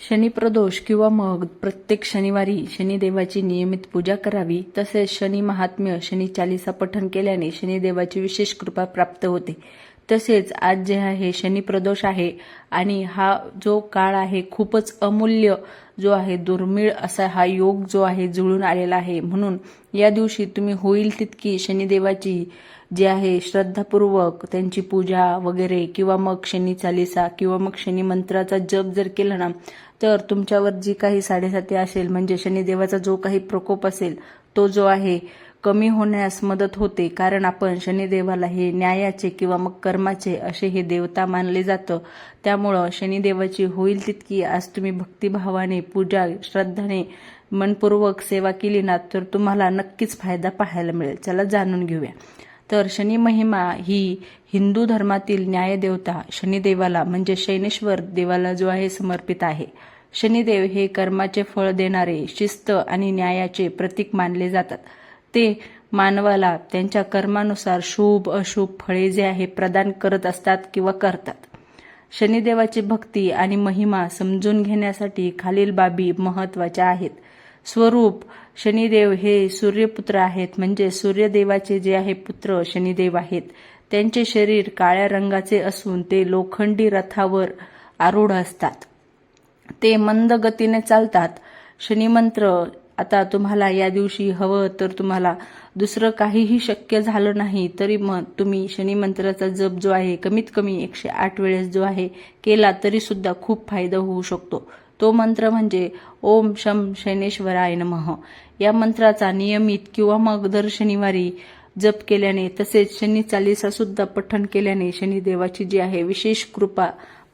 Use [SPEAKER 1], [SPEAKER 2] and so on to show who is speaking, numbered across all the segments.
[SPEAKER 1] शनिप्रदोष किंवा मग प्रत्येक शनिवारी शनिदेवाची नियमित पूजा करावी. तसेच शनी महात्म्य शनी चालीसा पठण केल्याने शनिदेवाची विशेष कृपा प्राप्त होते. तसेच आज जे आहे शनिप्रदोष आहे आणि हा जो काळ आहे खूपच अमूल्य जो आहे दुर्मिळ असा हा योग जो आहे जुळून आलेला आहे. म्हणून या दिवशी तुम्ही होईल तितकी शनिदेवाची जे आहे श्रद्धापूर्वक त्यांची पूजा वगैरे किंवा मग शनी चालीसा किंवा मग शनी मंत्राचा जप जर केला ना तर तुमच्यावर जी काही साडेसाती असेल म्हणजे शनिदेवाचा जो काही प्रकोप असेल तो जो आहे कमी होण्यास मदत होते. कारण आपण शनिदेवाला हे न्यायाचे किंवा मग कर्माचे असे हे देवता मानले जातं. त्यामुळं शनिदेवाची होईल तितकी आज तुम्ही भक्तिभावाने पूजा श्रद्धाने मनपूर्वक सेवा केली ना तर तुम्हाला नक्कीच फायदा पाहायला मिळेल. चला जाणून घेऊया. तर शनी महिमा ही हिंदू धर्मातील न्यायदेवता शनिदेवाला म्हणजे शनैश्वर देवाला जो आहे समर्पित आहे. शनिदेव हे कर्माचे फळ देणारे शिस्त आणि न्यायाचे प्रतीक मानले जातात. ते मानवाला त्यांच्या कर्मानुसार शुभ अशुभ फळे जे आहे प्रदान करत असतात किंवा करतात. शनिदेवाची भक्ती आणि महिमा समजून घेण्यासाठी खालील बाबी महत्वाच्या आहेत. स्वरूप शनिदेव हे सूर्यपुत्र आहेत म्हणजे सूर्यदेवाचे जे आहे पुत्र शनिदेव आहेत. त्यांचे शरीर काळ्या रंगाचे असून ते लोखंडी रथावर आरूढ असतात. ते मंद गतीने चालतात. शनिमंत्र आता तुम्हाला या दिवशी हवं तर तुम्हाला दुसरं काहीही शक्य झालं नाही तरी मग तुम्ही शनिमंत्राचा जप जो आहे कमीत कमी 108 वेळेस जो आहे केला तरी सुद्धा खूप फायदा होऊ शकतो. तो मंत्र म्हणजे ओम शम शनैश्वराय नमः. या मंत्राचा नियमित किंवा मग दर शनिवारी जप केल्याने तसेच शनी चालीसा सुद्धा पठण केल्याने शनिदेवाची जी आहे विशेष कृपा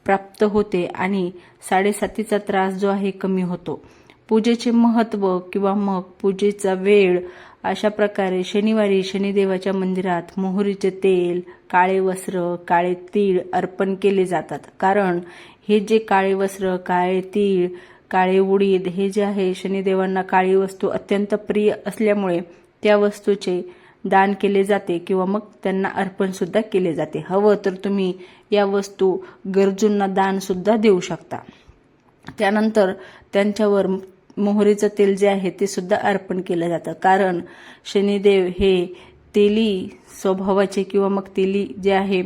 [SPEAKER 1] प्राप्त होते आणि साडेसातीचा त्रास जो आहे कमी होतो. पूजेचे महत्त्व किंवा मग पूजेचा वेळ अशा प्रकारे शनिवारी शनिदेवाच्या मंदिरात मोहरीचे तेल, काळे वस्त्र, काळे तीळ अर्पण केले जातात. कारण हे जे काळे वस्त्र, काळे तीळ, काळे उडीद हे जे आहे शनिदेवांना काळी वस्तू अत्यंत प्रिय असल्यामुळे त्या वस्तूचे दान केले जाते किंवा मग त्यांना अर्पण सुद्धा केले जाते. हवं तर तुम्ही या वस्तू गरजूंना दान सुद्धा देऊ शकता. त्यानंतर त्यांच्यावर मोहरीचं तेल जे आहे ते सुद्धा अर्पण केलं जातं. कारण शनिदेव हे तेली स्वभावाचे किंवा मग तेली जे आहे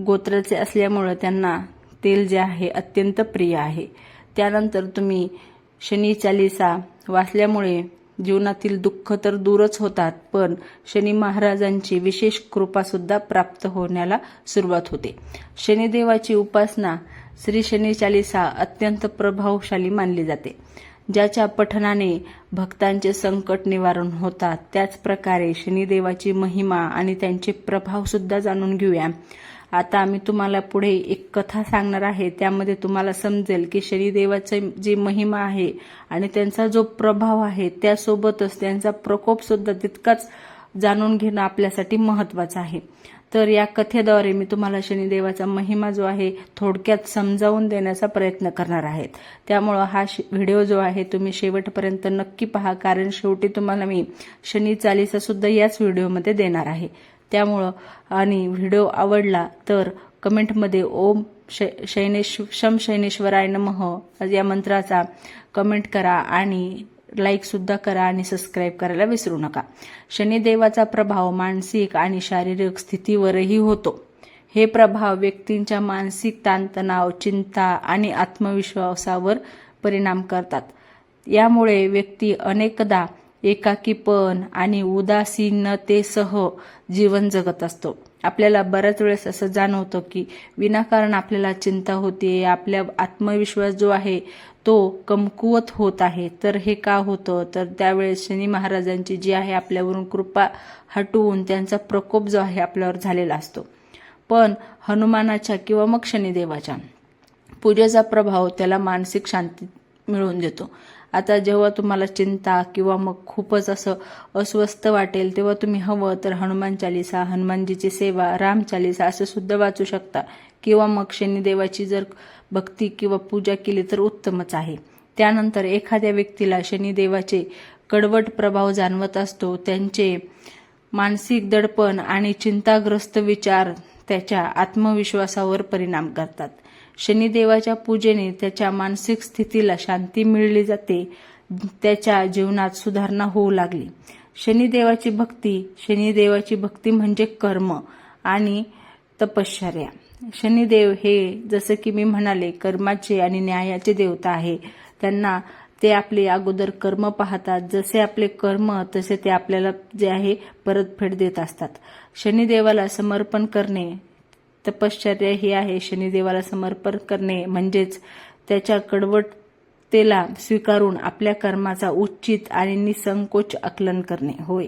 [SPEAKER 1] गोत्राचे असल्यामुळं त्यांना तेल जे आहे अत्यंत प्रिय आहे. त्यानंतर तुम्ही शनी चालीसा वाचल्यामुळे जीवनातील दुःख तर दूरच होतात पण शनी महाराजांची विशेष कृपा सुद्धा प्राप्त होण्याला सुरुवात होते. शनिदेवाची उपासना श्री शनी चालीसा अत्यंत प्रभावशाली मानली जाते. ज्याच्या पठणाने भक्तांचे संकट निवारण होतात. त्याच प्रकारे शनिदेवाची महिमा आणि त्यांचे प्रभाव सुद्धा जाणून घेऊया. आता आम्ही तुम्हाला पुढे एक कथा सांगणार आहे. त्यामध्ये तुम्हाला समजेल की शनिदेवाची जी महिमा आहे आणि त्यांचा जो प्रभाव आहे त्यासोबतच त्यांचा प्रकोप सुद्धा तितकाच जाणून घेणं आपल्यासाठी महत्वाचं आहे. तर या कथेद्वारे मी तुम्हाला शनिदेवाचा महिमा जो आहे थोडक्यात समजावून देण्याचा प्रयत्न करणार आहे. त्यामुळं हा व्हिडिओ जो आहे तुम्ही शेवटपर्यंत नक्की पहा. कारण शेवटी तुम्हाला मी शनी चालीसा सुद्धा याच व्हिडिओमध्ये देणार आहे. त्यामुळं आणि व्हिडिओ आवडला तर कमेंटमध्ये ओम शम शनैश्वराय नमः या मंत्राचा कमेंट करा आणि लाईक सुद्धा करा आणि सबस्क्राईब करायला विसरू नका. शनिदेवाचा प्रभाव मानसिक आणि शारीरिक स्थितीवरही होतो. हे प्रभाव व्यक्तींच्या मानसिक ताणतणाव, चिंता आणि आत्मविश्वासावर परिणाम करतात. यामुळे व्यक्ती अनेकदा एकाकीपण आणि उदासीनतेसह जीवन जगत असतो. आपल्याला बऱ्याच वेळेस असं जाणवतं की विनाकारण आपल्याला चिंता होते, आपल्या आत्मविश्वास जो आहे तो कमकुवत होत आहे. तर हे का होतं तर त्यावेळेस शनी महाराजांची जी आहे आपल्यावरून कृपा हटवून त्यांचा प्रकोप जो आहे आपल्यावर झालेला असतो. पण हनुमानाच्या किंवा मग शनिदेवाच्या पूजेचा प्रभाव त्याला मानसिक शांती मिळवून देतो. आता जेव्हा तुम्हाला चिंता किंवा मग खूपच असं अस्वस्थ वाटेल तेव्हा तुम्ही हवं तर हनुमान चालीसा, हनुमानजीची सेवा, राम चालीसा असं सुद्धा वाचू शकता किंवा मग शनिदेवाची जर भक्ती किंवा पूजा केली तर उत्तमच आहे. त्यानंतर एखाद्या व्यक्तीला शनिदेवाचे कडवट प्रभाव जाणवत असतो. त्यांचे मानसिक दडपण आणि चिंताग्रस्त विचार त्याच्या आत्मविश्वासावर परिणाम करतात. शनिदेवाच्या पूजेने त्याच्या मानसिक स्थितीला शांती मिळली जाते, त्याच्या जीवनात सुधारणा होऊ लागली. शनिदेवाची भक्ती म्हणजे कर्म आणि तपश्चर्या. शनिदेव हे जसं की मी म्हणाले कर्माचे आणि न्यायाचे देवता आहे. त्यांना ते आपले अगोदर कर्म पाहतात, जसे आपले कर्म तसे ते आपल्याला जे आहे परतफेड देत असतात. शनिदेवाला समर्पण करणे तपश्चर्या ही आहे. शनिदेवाला समर्पण करणे म्हणजेच त्याच्या कडवटेला स्वीकारून आपल्या कर्माचा उचित आणि निसंकोच आकलन करणे होय.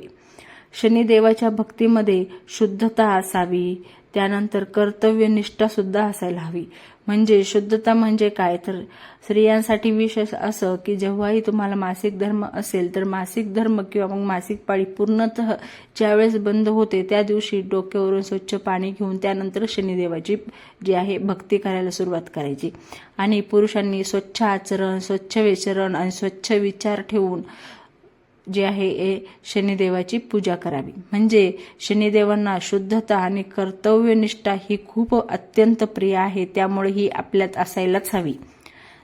[SPEAKER 1] शनिदेवाच्या भक्तीमध्ये शुद्धता असावी, त्यानंतर कर्तव्यनिष्ठा सुद्धा असायला हवी. म्हणजे शुद्धता म्हणजे काय तर स्त्रियांसाठी विशेष असं की जेव्हाही तुम्हाला मासिक धर्म असेल तर मासिक धर्म किंवा मग मासिक पाळी पूर्णतः ज्यावेळेस बंद होते त्या दिवशी डोक्यावरून स्वच्छ पाणी घेऊन त्यानंतर शनिदेवाची जी आहे भक्ती करायला सुरुवात करायची. आणि पुरुषांनी स्वच्छ आचरण, स्वच्छ विचरण आणि स्वच्छ विचार ठेवून जे आहे शनिदेवाची पूजा करावी. म्हणजे शनिदेवांना शुद्धता आणि कर्तव्यनिष्ठा ही खूप अत्यंत प्रिय आहे, त्यामुळे ही आपल्यात असायलाच हवी.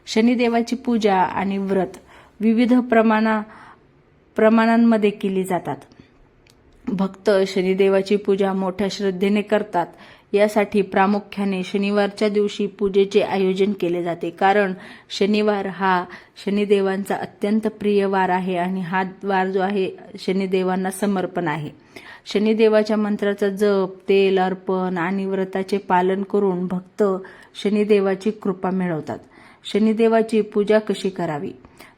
[SPEAKER 1] शनिदेवाची पूजा आणि व्रत विविध प्रमाणांमध्ये केली जातात. भक्त शनिदेवाची पूजा मोठ्या श्रद्धेने करतात. यासाठी प्रामुख्याने शनिवारच्या दिवशी पूजेचे आयोजन केले जाते, कारण शनिवार हा शनिदेवांचा अत्यंत प्रिय वार आहे आणि हा वार जो आहे शनिदेवांना समर्पण आहे. शनिदेवाच्या मंत्राचा जप, तेल अर्पण आणि व्रताचे पालन करून भक्त शनिदेवाची कृपा मिळवतात. शनिदेवाची पूजा कशी करावी?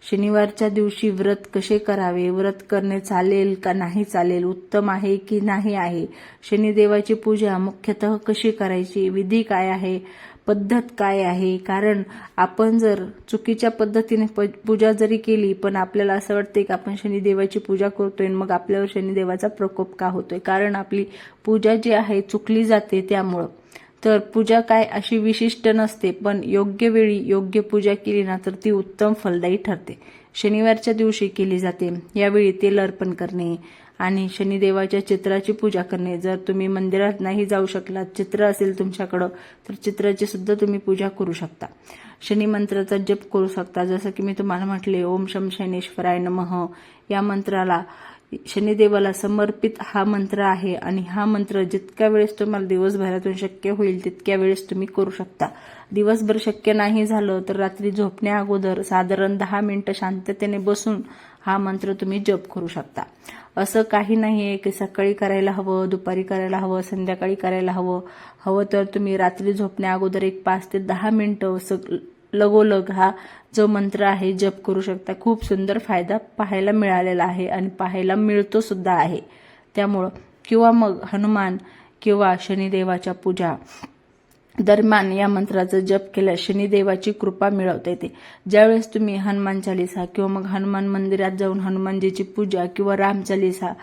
[SPEAKER 1] शनिवारच्या दिवशी व्रत कसे करावे? व्रत करणे चालेल का नाही चालेल? उत्तम आहे की नाही आहे? शनिदेवाची पूजा मुख्यतः कशी करायची? विधी काय आहे? पद्धत काय आहे? कारण आपण जर चुकीच्या पद्धतीने पूजा जरी केली पण आपल्याला असं वाटते की आपण शनिदेवाची पूजा करतोय, मग आपल्यावर शनिदेवाचा प्रकोप का होतोय? कारण आपली पूजा जी आहे चुकली जाते. त्यामुळं तर पूजा काय अशी विशिष्ट नसते, पण योग्य वेळी योग्य पूजा केली ना तर ती उत्तम फलदायी ठरते. शनिवारच्या दिवशी केली जाते. यावेळी तेल अर्पण करणे आणि शनिदेवाच्या चित्राची पूजा करणे. जर तुम्ही मंदिरात नाही जाऊ शकलात, चित्र असेल तुमच्याकडं तर चित्राची सुद्धा तुम्ही पूजा करू शकता. शनी मंत्राचा जप करू शकता. जसं की मी तुम्हाला म्हटले ओम शम शनेश्वराय नमः या मंत्राला शनिदेवाला समर्पित हा मंत्र आहे आणि हा मंत्र जितक्या वेळेस तुम्हाला दिवसभरातून शक्य होईल तितक्या वेळेस तुम्ही करू शकता. दिवसभर शक्य नाही झालं तर रात्री झोपण्या अगोदर साधारण 10 मिनिटं शांततेने बसून हा मंत्र तुम्ही जप करू शकता. असं काही नाहीये की सकाळी करायला हवं, दुपारी करायला हवं, संध्याकाळी करायला हवं तर तुम्ही रात्री झोपण्या अगोदर एक 5 ते 10 मिनिटं लगोलग हा जो मंत्र आहे जप करू शकता. खूप सुंदर फायदा पाहायला मिळालेला आहे आणि पाहायला मिळतो सुद्धा आहे. त्यामुळं किंवा मग हनुमान किंवा शनिदेवाच्या पूजा दरम्यान या मंत्राचा जप केल्यास शनिदेवाची कृपा मिळवता येते. ज्यावेळेस तुम्ही हनुमान चालीसा किंवा मग हनुमान मंदिरात जाऊन हनुमानजीची पूजा किंवा राम चालीसा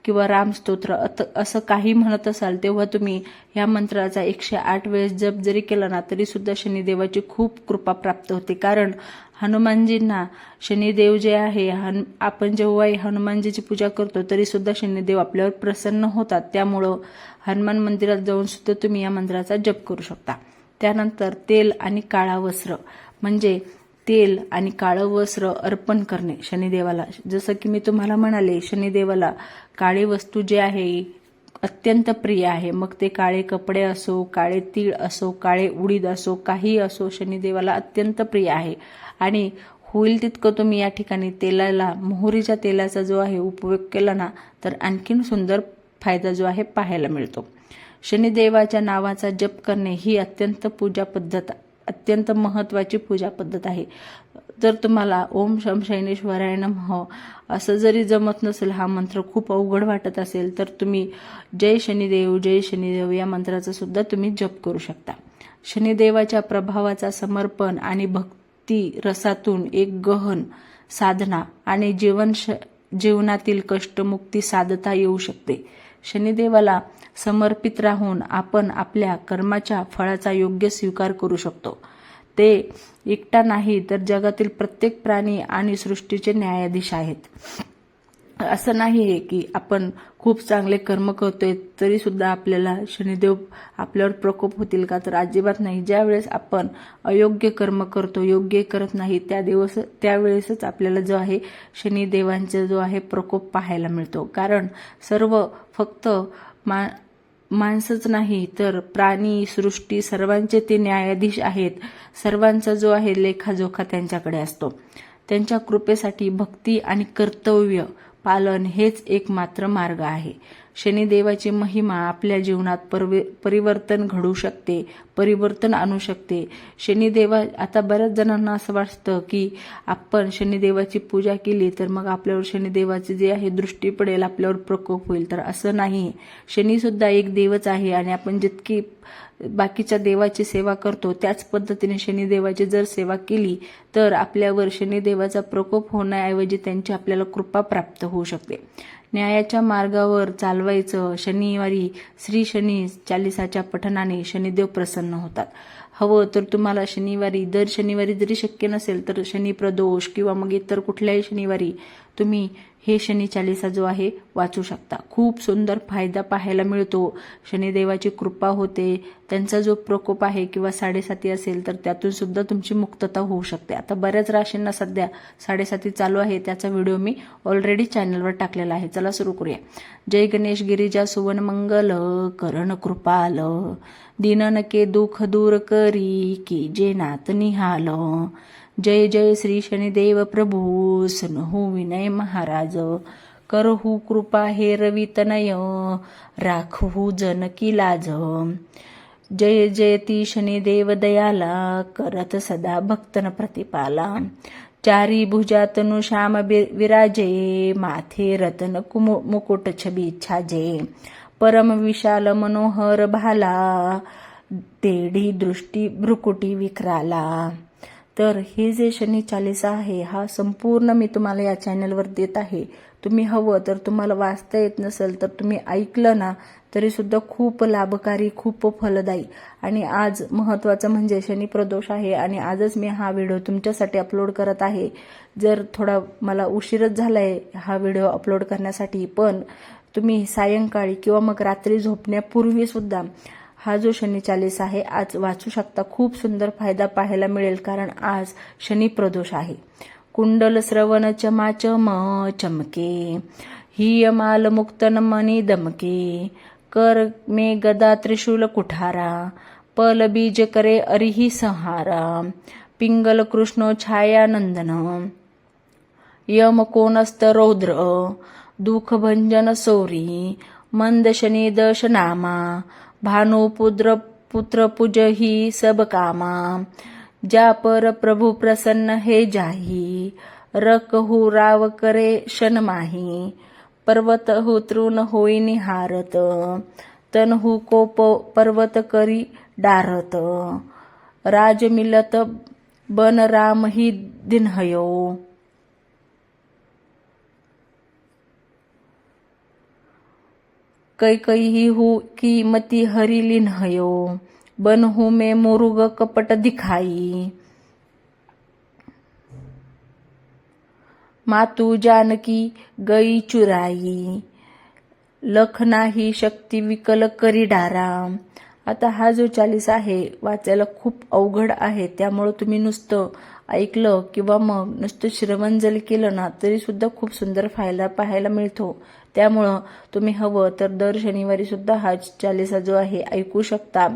[SPEAKER 1] किंवा रामस्तोत्र असं काही म्हणत असाल तेव्हा तुम्ही या मंत्राचा 108 वेळेस जप जरी केला ना तरी सुद्धा शनिदेवाची खूप कृपा प्राप्त होते. कारण हनुमानजींना शनिदेव जे आहे आपण जेव्हाही हनुमानजीची पूजा करतो तरी सुद्धा शनिदेव आपल्यावर प्रसन्न होतात. त्यामुळं हनुमान मंदिरात जाऊन सुद्धा तुम्ही या मंत्राचा जप करू शकता. त्यानंतर तेल आणि काळा वस्त्र म्हणजे तेल आणि काळं वस्त्र अर्पण करणे शनिदेवाला. जसं की मी तुम्हाला म्हणाले शनिदेवाला काळी वस्तू जे आहे अत्यंत प्रिय आहे. मग ते काळे कपडे असो, काळे तीळ असो, काळे उडीद असो, काही असो शनिदेवाला अत्यंत प्रिय आहे. आणि होईल तितकं तुम्ही या ठिकाणी तेलाला मोहरीच्या तेलाचा जो आहे उपयोग केला ना तर आणखीन सुंदर फायदा जो आहे पाहायला मिळतो. शनिदेवाच्या नावाचा जप करणे ही अत्यंत महत्वाची पूजा पद्धत आहे. जर तुम्हाला ओम शम शैनेश्वराय नमः असं जरी जमत नसेल, हा मंत्र खूप अवघड वाटत असेल तर तुम्ही जय शनिदेव या मंत्राचा सुद्धा तुम्ही जप करू शकता. शनिदेवाच्या प्रभावाचा समर्पण आणि भक्ती रसातून एक गहन साधना आणि जीवनातील कष्टमुक्ती साधता येऊ शकते. शनिदेवाला समर्पित राहून आपण आपल्या कर्माच्या फळाचा योग्य स्वीकार करू शकतो. ते एकटा नाही तर जगातील प्रत्येक प्राणी आणि सृष्टीचे न्यायाधीश आहेत. असं नाही की आपण खूप चांगले कर्म करतोय तरी सुद्धा आपल्याला शनिदेव आपल्यावर प्रकोप होतील का, तर अजिबात नाही. ज्यावेळेस आपण अयोग्य कर्म करतो, योग्य करत नाही, त्यावेळेसच आपल्याला जो आहे शनिदेवांचा जो आहे प्रकोप पाहायला मिळतो. कारण फक्त माणसंच नाही तर प्राणी, सृष्टी सर्वांचे ते न्यायाधीश आहेत. सर्वांचा जो आहे लेखाजोखा त्यांच्याकडे असतो. त्यांच्या कृपेसाठी भक्ती आणि कर्तव्य पालन हेच एकमात्र मार्ग आहे. शनिदेवाची महिमा आपल्या जीवनात परिवर्तन घडू शकते, परिवर्तन आणू शकते. आता बऱ्याच जणांना असं वाटतं की आपण शनिदेवाची पूजा केली तर मग आपल्यावर शनिदेवाची जे आहे दृष्टी पडेल, आपल्यावर प्रकोप होईल. तर असं नाही. शनी सुद्धा एक देवच आहे आणि आपण जितकी बाकीच्या देवाची सेवा करतो त्याच पद्धतीने शनिदेवाची जर सेवा केली तर आपल्यावर शनिदेवाचा प्रकोप होण्याऐवजी त्यांची आपल्याला कृपा प्राप्त होऊ शकते. न्यायाच्या मार्गावर चालवायचं. शनिवारी श्री शनी चालिसाच्या पठणाने शनिदेव प्रसन्न होतात. हवं तर तुम्हाला दर शनिवारी जरी शक्य नसेल तर शनी प्रदोष किंवा मग इतर कुठल्याही शनिवारी तुम्ही हे शनी चालिसा जो आहे वाचू शकता. खूप सुंदर फायदा पाहायला मिळतो. शनिदेवाची कृपा होते. त्यांचा जो प्रकोप आहे किंवा 7.5 असेल तर त्यातून सुद्धा तुमची मुक्तता होऊ शकते. आता बऱ्याच राशींना सध्या 7.5 चालू आहे, त्याचा व्हिडिओ मी ऑलरेडी चॅनलवर टाकलेला आहे. चला सुरू करूया. जय गणेश गिरिजा सुवन मंगल करण कृपाल दीननके दुःख दूर करी की जे नाथ निहाल. जय जय श्री शनिदेव प्रभू सुनहु विनय महाराज करहु कृपा हे रवी तनय राखहु जन की लाज. जय जयती शनिदेव दयाला करत सदा भक्तन प्रतिपाला. चारी भुजातनु श्याम विराजे माथे रतन मुकुट छबी छाजे. परम विशाल मनोहर भाला तेढी दृष्टी भ्रुकुटी विक्राला. तर हे जे शनी चालिसा आहे हा संपूर्ण मी तुम्हाला या चॅनलवर देत आहे. तुम्ही हवं तर तुम्हाला वाचता येत नसेल तर तुम्ही ऐकलं ना तरी सुद्धा खूप लाभकारी, खूप फलदायी. आणि आज महत्त्वाचं म्हणजे शनी प्रदोष आहे आणि आजच मी हा व्हिडिओ तुमच्यासाठी अपलोड करत आहे. जर थोडा मला उशीरच झालाय हा व्हिडिओ अपलोड करण्यासाठी, पण तुम्ही सायंकाळी किंवा मग रात्री झोपण्यापूर्वी सुद्धा हा जो शनी चालीस आहे आज वाचू शकता. खूप सुंदर फायदा पाहायला मिळेल कारण आज शनी प्रदोष आहे. कुंडल श्रवण चमाचम चमके ही माल मुक्तन मनी दमके. कर मे गदा त्रिशूल कुठारा पल बीज करे अरिही संहारा. पिंगल कृष्ण छाया नंदन यम कोणस्त रौद्र. दुःख भंजन सौरी मंद शनी दश नामा. भानु पुत्र पूज ही सब कामा. जा पर प्रभु प्रसन्न हे जाही. रकहु राव करे शन माही. पर्वत हु तृण होई निहारत. तनहु कोप पर्वत करी डारत. राज मिलत बन राम ही दिनहयो. कैकई हु की मती हरि लिन्हयो. बन हूँ में मुरुग कपट दिखाई. मातु जानकी गई चुराई. लख नाही शक्ती विकल करी डारा. आता हा जो चालीस आहे वाचायला खूप अवघड आहे, त्यामुळे तुम्ही नुसतं ऐकलं किंवा मग नुसतं श्रवण जरी केलं ना तरी सुद्धा खूप सुंदर फायदा पाहायला मिळतो. त्यामुळं तुम्ही हवं तर दर शनिवारी सुद्धा हा चालीसा जो आहे ऐकू शकता.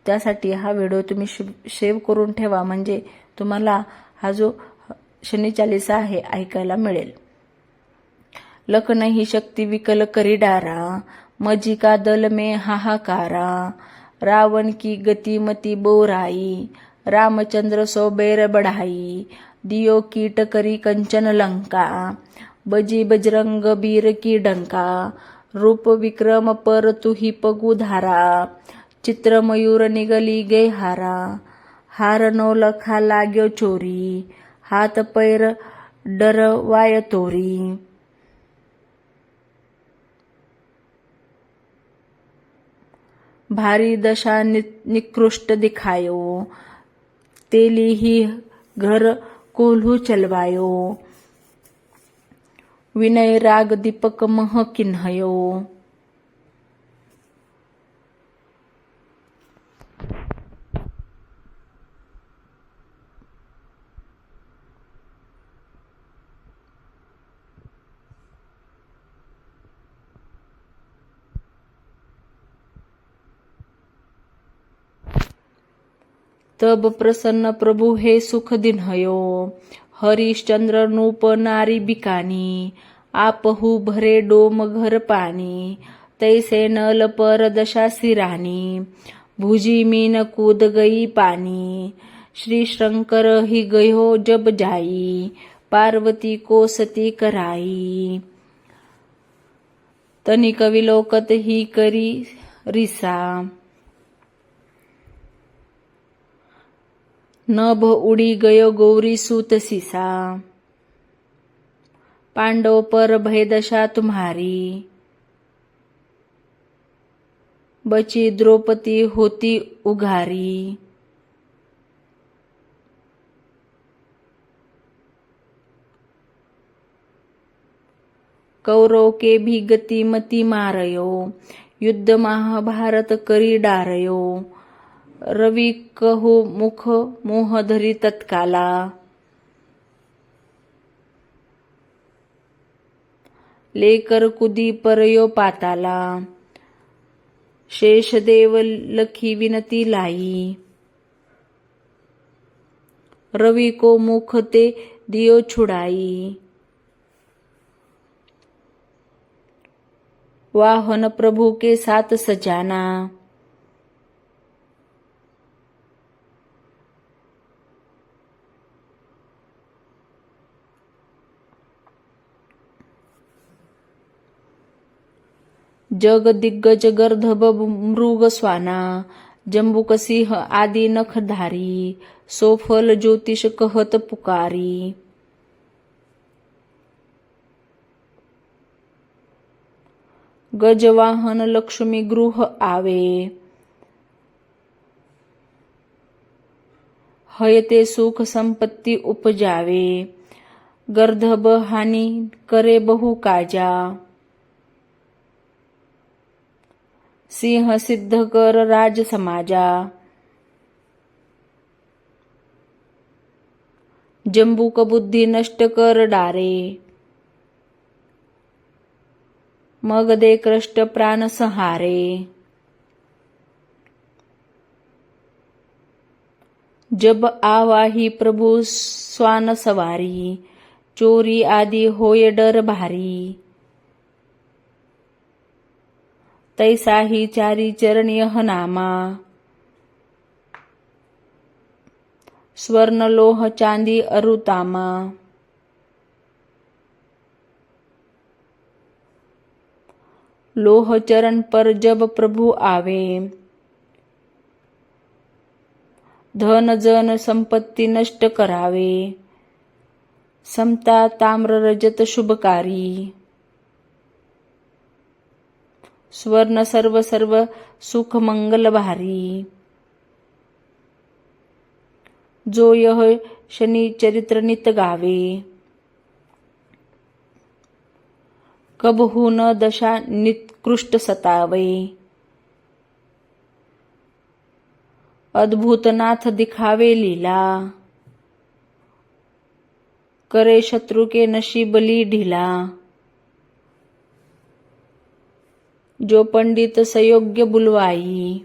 [SPEAKER 1] त्यासाठी हा व्हिडिओ तुम्ही सेव्ह करून ठेवा, म्हणजे तुम्हाला हा जो शनी चालीसा आहे ऐकायला मिळेल. लख नाही शक्ती विकल करी डारा. मजी का दल में हाहाकारा. रावण की गति मती बोराई. रामचंद्र सो बैर बढ़ाई. दियो कीट करी कंचन लंका. बजी बजरंग बीर की डंका. रूप विक्रम पर तुही पगु धारा. चित्र मयूर निगली गे हारा. हार नो लखा लाग्यो चोरी. हात पैर डरवाय तोरी. भारी दशा निकृष्ट दिखायो. तेली ही घर कोल्हू चलवायो. विनय राग दीपक मह किन्हयो। तब प्रसन्न प्रभु हे सुख दिन्हयो। हरिश्चंद्र नूप नारी बिकानी, आपहू भरे डोम घर पाणी। तैसे नल पर दशा सिरानी, भुजी मीन कूद गई पानी। श्री शंकर ही गयो जब जाई, पार्वती को सती कराई। तनिक विलोकत ही करी रिसा, नभ उड़ी गयो गौरी सूत सीसा। पांडव पर भय दशा तुम्हारी, बची द्रौपदी होती उघारी। कौरव के भी गति मती मारयो, युद्ध महाभारत करी डारयो। रवि कहु मुख मोह धरी तत्काला, लेकर कुदी परयो पाताला। शेष देव लखी विनती लाई, रवि को मुख ते दियो छुड़ाई। वाहन प्रभु के साथ सजाना, जग दिग्गज गर्दभ मृग स्वाना। जंबुक सिंह आदि नखधारी, सोफल ज्योतिष कहत पुकारी। गजवाहन लक्ष्मी गृह आवे, हयते सुख संपत्ति उपजावे। गर्दभ हानी करे बहु काजा, सिंह सिद्ध कर राज समाजा। जंबुक बुद्धि नष्ट कर डारे, मग दे कृष्ट प्राण सहारे। जब आवाही प्रभु स्वान सवारी, चोरी आदि होय डर भारी। तैसा ही चारी चरण यह नामा, स्वर्ण लोह चांदी अरुतामा। लोह चरण पर जब प्रभु आवे, धन जन संपत्ति नष्ट करावे। समता ताम्र रजत शुभकारी, स्वर्ण सर्व सर्व सुख मंगल भारी। जो यह शनि चरित्र नित गावे, कबहु न दशा निकृष्ट सतावे। अद्भुत नाथ दिखावे लीला, करे शत्रु के नशीब ली ढीला। जो पंडित सयोग्य बुलवाई,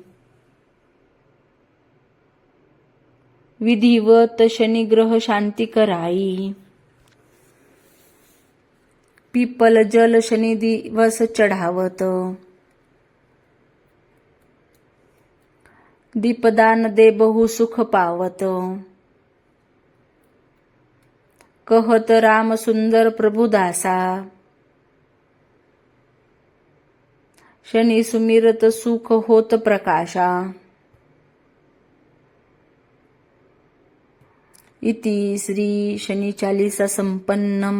[SPEAKER 1] विधिवत शनि ग्रह शांति कराई। पीपल जल शनि दिवस चढ़ावत, दीपदान दे बहु सुख पावत। कहत राम सुंदर प्रभु दासा, शनि सुमिरत सुख होत प्रकाशा। इति श्री शनी चालीसा संपन्नम।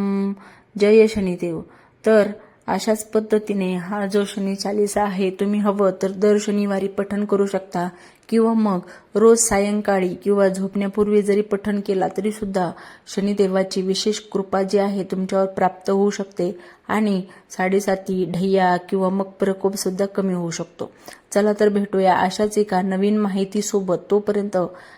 [SPEAKER 1] जय शनिदेव। तर अशाच पद्धतीने हा जो शनी चालीसा आहे तुम्ही हवं तर दर शनिवारी पठण करू शकता किंवा मग रोज सायंकाळी किंवा झोपण्यापूर्वी जरी पठण केला तरी सुद्धा शनिदेवाची विशेष कृपा जी आहे तुमच्यावर प्राप्त होऊ शकते आणि साडेसाती, ढैया किंवा मग प्रकोप सुद्धा कमी होऊ शकतो. चला तर भेटूया अशाच एका नवीन माहिती सोबत. तोपर्यंत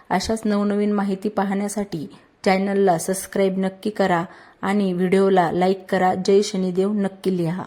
[SPEAKER 1] अशाच नवनवीन माहिती पाहण्यासाठी चॅनलला सबस्क्राईब नक्की करा आणि व्हिडिओला लाईक करा. जय शनिदेव नक्की लिहा.